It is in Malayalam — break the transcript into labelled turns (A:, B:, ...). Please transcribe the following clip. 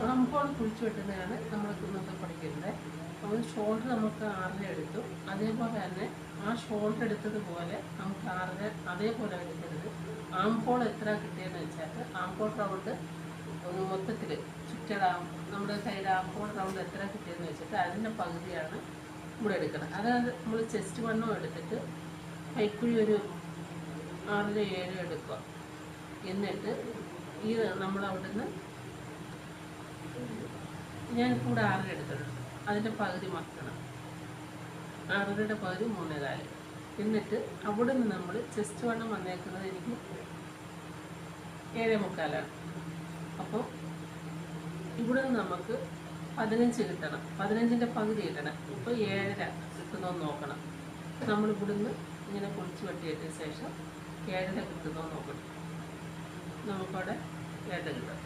A: ആം ഹോൾ കുഴിച്ച് വെട്ടുന്നതാണ് നമ്മൾ ഇന്നത്തെ പഠിക്കുന്നത്. അപ്പോൾ ഷോൾഡർ നമുക്ക് 6 എടുത്തു. അതേപോലെ തന്നെ ആ ഷോൾഡർ എടുത്തതുപോലെ നമുക്ക് 6 അതേപോലെ എടുക്കരുത്. ആം ഹോൾ എത്ര കിട്ടിയെന്ന് വെച്ചാൽ ആം ഹോൾ റൗണ്ട് മൊത്തത്തിൽ ചുറ്റടാം നമ്മുടെ സൈഡ് ആം ഹോൾ റൗണ്ട് എത്ര കിട്ടിയെന്ന് വെച്ചിട്ട് അതിൻ്റെ പകുതിയാണ് ഇവിടെ എടുക്കണം. അതായത് നമ്മൾ ചെസ്റ്റ് വണ്ണം എടുത്തിട്ട് കൈക്കുഴി ഒരു 6 7 എടുക്കുക. എന്നിട്ട് ഈ നമ്മൾ അവിടുന്ന് ഞാൻ കൂടെ 6 എടുത്തിട്ടുണ്ട്. അതിൻ്റെ പകുതി മറക്കണം. 6യുടെ പകുതി 3.4. എന്നിട്ട് അവിടെ നിന്ന് നമ്മൾ ചെസ്റ്റ് വണ്ണം വന്നേക്കുന്നത് എനിക്ക് 7.25. അപ്പോൾ ഇവിടെ നിന്ന് നമുക്ക് 15 കിട്ടണം. 15ൻ്റെ പകുതി കിട്ടണം. ഇപ്പോൾ 7.5 കിട്ടുന്നതെന്ന് നോക്കണം. നമ്മൾ ഇവിടുന്ന് ഇങ്ങനെ കുളിച്ച് വെട്ടിയിട്ട ശേഷം 7.5 കിട്ടുന്നതെന്ന് നോക്കണം. നമുക്കവിടെ 7 കിട്ടും.